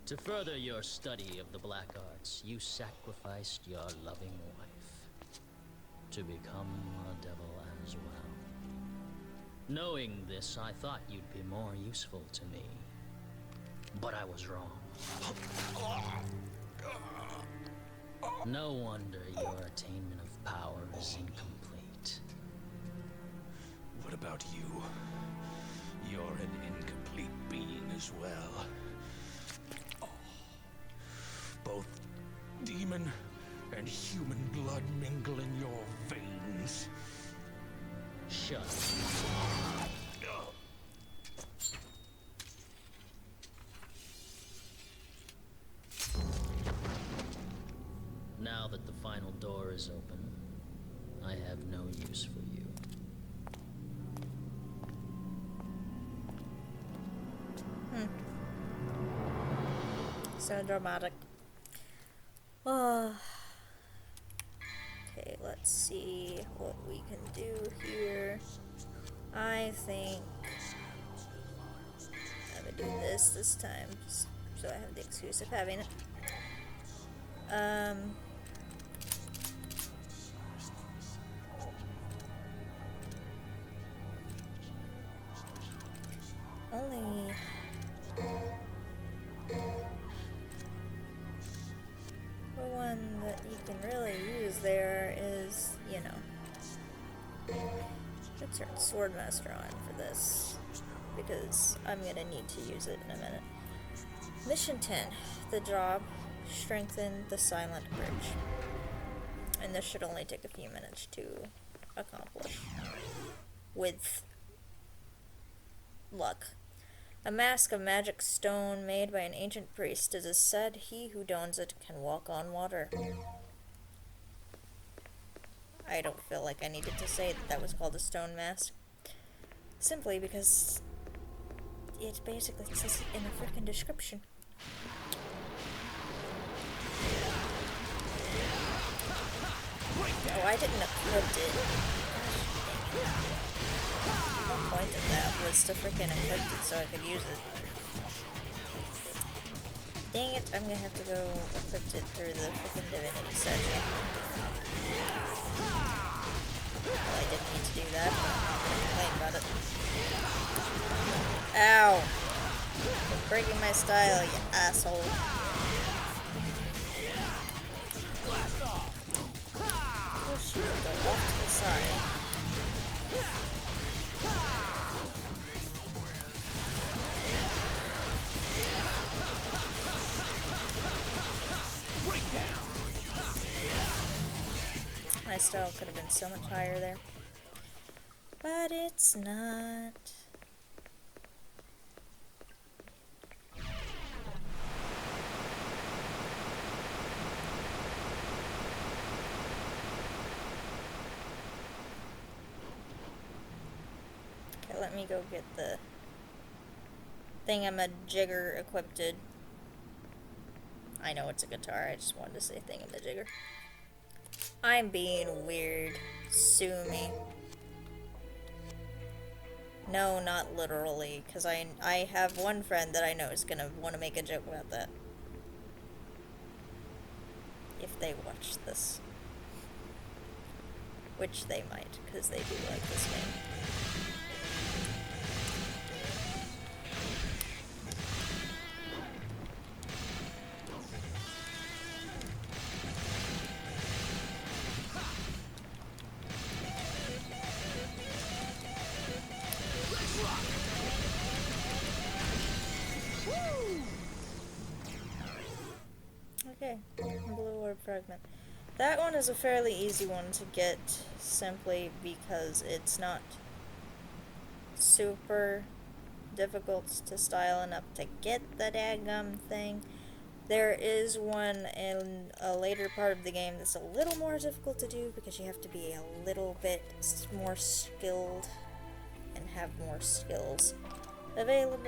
D: To further your study of the black arts, you sacrificed your loving wife to become a devil as well. Knowing this, I thought you'd be more useful to me. But I was wrong. No wonder your attainment of power is incomplete.
E: What about you? You're an incomplete being as well. Both demon and human blood mingle in your veins.
D: Shut up. Now that the final door is open, I have no use for you.
C: So dramatic. Oh. Okay, let's see what we can do here. I think I'm gonna do this time, just so I have the excuse of having it. Only the one that you can really use there is, you know, let's turn Swordmaster on for this, because I'm gonna need to use it in a minute. Mission 10, the job, strengthen the silent bridge. And this should only take a few minutes to accomplish, with luck. A mask of magic stone made by an ancient priest. It is said he who dons it can walk on water. I don't feel like I needed to say that that was called a stone mask. Simply because it basically says it in the freaking description. Oh, I didn't equip it. The point of that was to freaking equip it so I could use it. Dang it, I'm gonna have to go equip it through the freaking divinity section. Well, I didn't need to do that, but I'm not gonna complain about it. Ow! You're breaking my style, you asshole. Oh shoot, go off to the side. My style could have been so much higher there. But it's not. Okay, let me go get the thingamajigger equipped. I know it's a guitar, I just wanted to say thingamajigger. I'm being weird. Sue me. No, not literally, because I have one friend that I know is gonna want to make a joke about that. If they watch this. Which they might, because they do like this game. Okay, blue orb fragment. That one is a fairly easy one to get, simply because it's not super difficult to style enough to get the daggum thing. There is one in a later part of the game that's a little more difficult to do because you have to be a little bit more skilled and have more skills available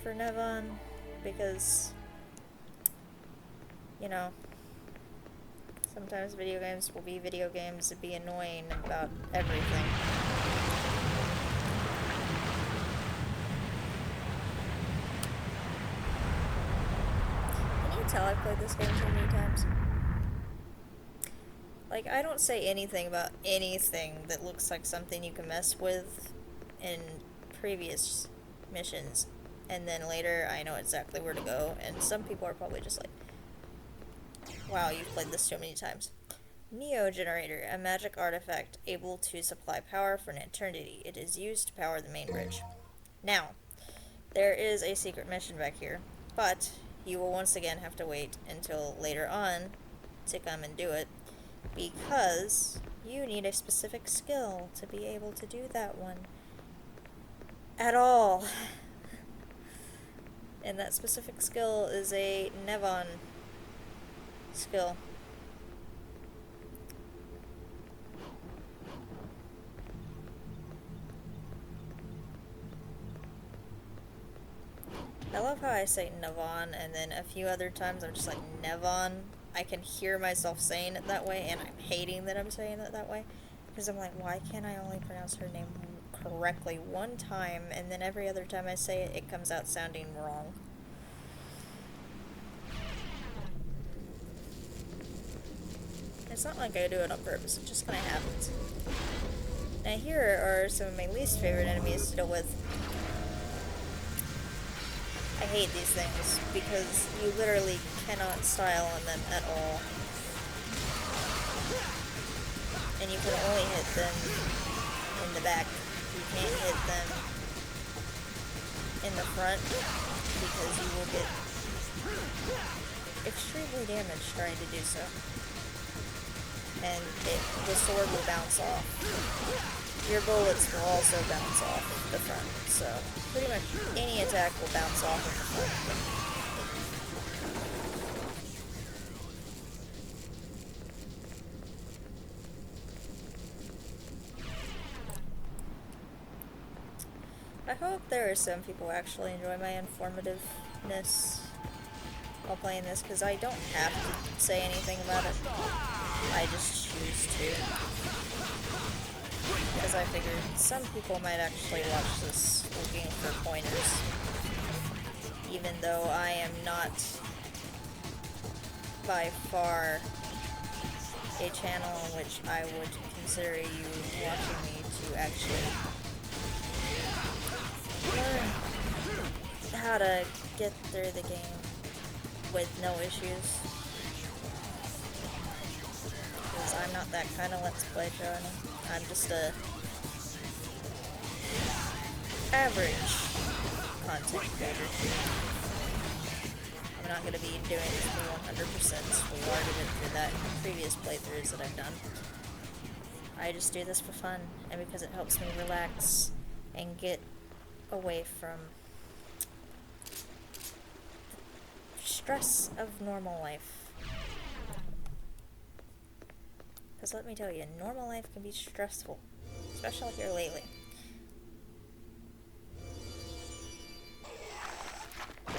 C: for Nevon, because, you know, sometimes video games will be video games and be annoying about everything. Can you tell I've played this game so many times? Like, I don't say anything about anything that looks like something you can mess with in previous missions, and then later I know exactly where to go, and some people are probably just like, wow, you've played this so many times. Neo Generator, a magic artifact able to supply power for an eternity. It is used to power the main bridge. Now, there is a secret mission back here, but you will once again have to wait until later on to come and do it, because you need a specific skill to be able to do that one at all. And that specific skill is a Nevon skill. I love how I say Nevon, and then a few other times I'm just like Nevon. I can hear myself saying it that way, and I'm hating that I'm saying it that way, because I'm like, why can't I only pronounce her name correctly one time, and then every other time I say it, it comes out sounding wrong. It's not like I do it on purpose, it just kind of happens. Now here are some of my least favorite enemies to deal with. I hate these things because you literally cannot style on them at all. And you can only hit them in the back. You can't hit them in the front because you will get extremely damaged trying to do so. And the sword will bounce off. Your bullets will also bounce off the front, so pretty much any attack will bounce off of the front. hope there are some people who actually enjoy my informativeness while playing this, because I don't have to say anything about it. I just choose to. Because I figured some people might actually watch this looking for pointers. Even though I am not by far a channel on which I would consider you watching me to actually learn how to get through the game with no issues. Because I'm not that kind of Let's Play channel. I'm just a average content creator. I'm not going to be doing this for 100%. We've already been through that in previous playthroughs that I've done. I just do this for fun, and because it helps me relax and get away from the stress of normal life. Because let me tell you, normal life can be stressful, especially here lately.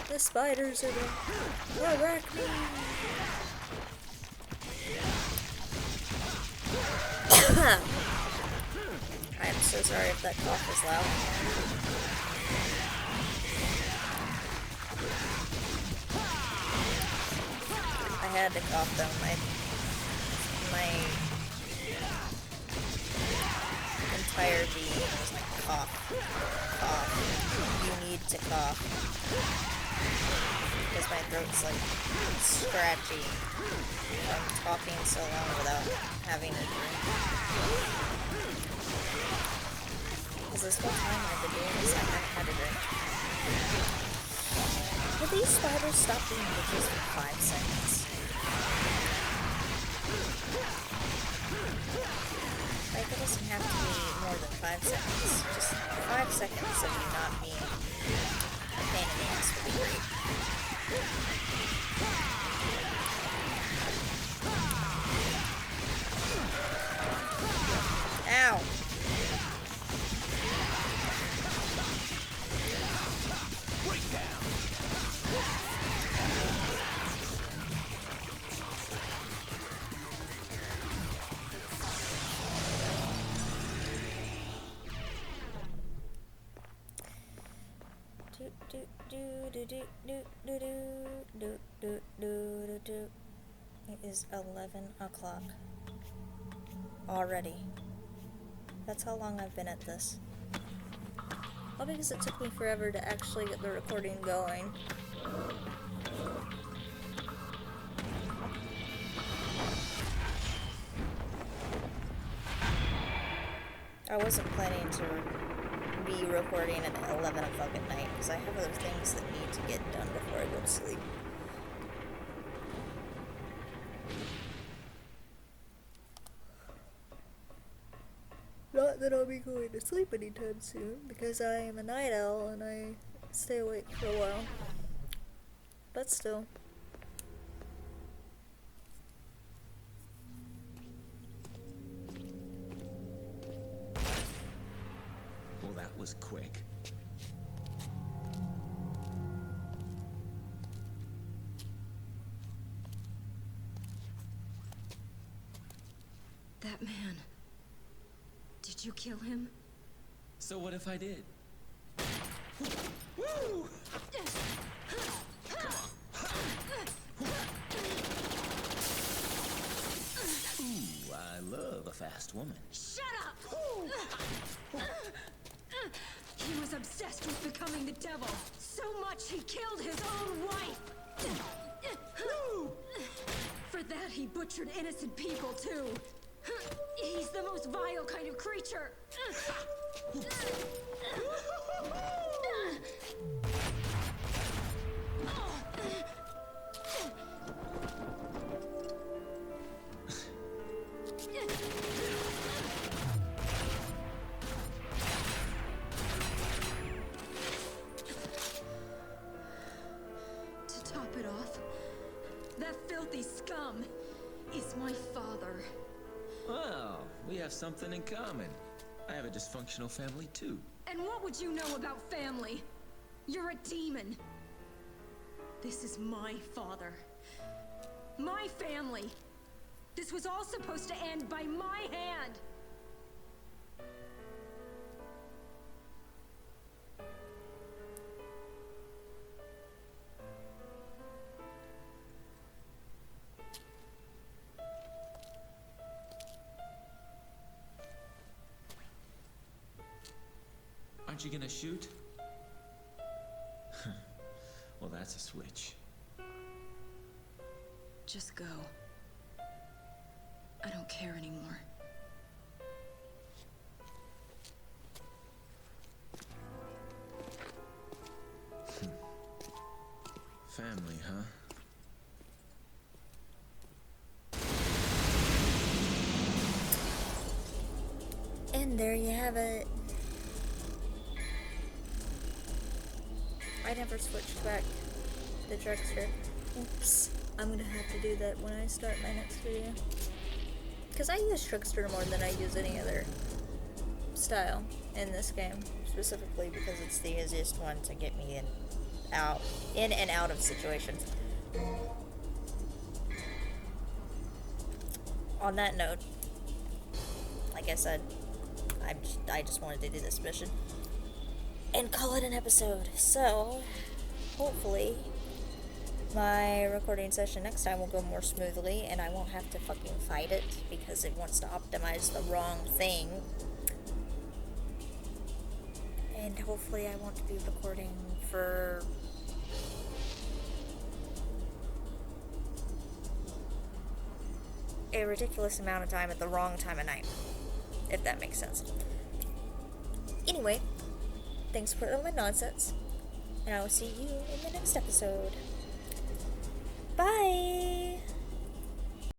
C: The spiders are gonna wreck me! I am so sorry if that cough is loud. I had to cough though. My entire being was like, cough, cough, you need to cough. Because my throat's like scratchy from talking so long without having a drink. Because this whole time I've been doing this, I haven't had a drink. Will these spiders stop being bitches for 5 seconds? Like, it doesn't have to be more than 5 seconds. Just 5 seconds of you not being a pain in the ass would be great. Ow! It is 11 o'clock already. That's how long I've been at this. Well, because it took me forever to actually get the recording going. I wasn't planning to be recording at 11 o'clock at night, because I have other things that need to get done before I go to sleep. Not that I'll be going to sleep anytime soon, because I am a night owl and I stay awake for a while. But still.
A: Well, that was quick.
B: That man. Did you kill him?
A: So what if I did? Woo! Ooh, I love a fast woman.
B: Shut up! He was obsessed with becoming the devil. So much he killed his own wife. For that he butchered innocent people too. He's the most vile kind of creature. To top it off, that filthy scum is my father.
A: Well, we have something in common. I have a dysfunctional family too.
B: And what would you know about family? You're a demon. This is my father. My family. This was all supposed to end by my hand.
A: Aren't you gonna shoot? Well, that's a switch.
B: Just go. I don't care anymore.
A: Family, huh?
C: And there you have it. I never switched back to the drugstore. Oops. I'm gonna have to do that when I start my next video. Because I use Trickster more than I use any other style in this game. Specifically because it's the easiest one to get me in and out of situations. On that note, like I said, I just wanted to do this mission and call it an episode. So, hopefully, my recording session next time will go more smoothly and I won't have to fucking fight it because it wants to optimize the wrong thing. And hopefully I won't be recording for a ridiculous amount of time at the wrong time of night, if that makes sense. Anyway, thanks for all my nonsense, and I will see you in the next episode. Bye!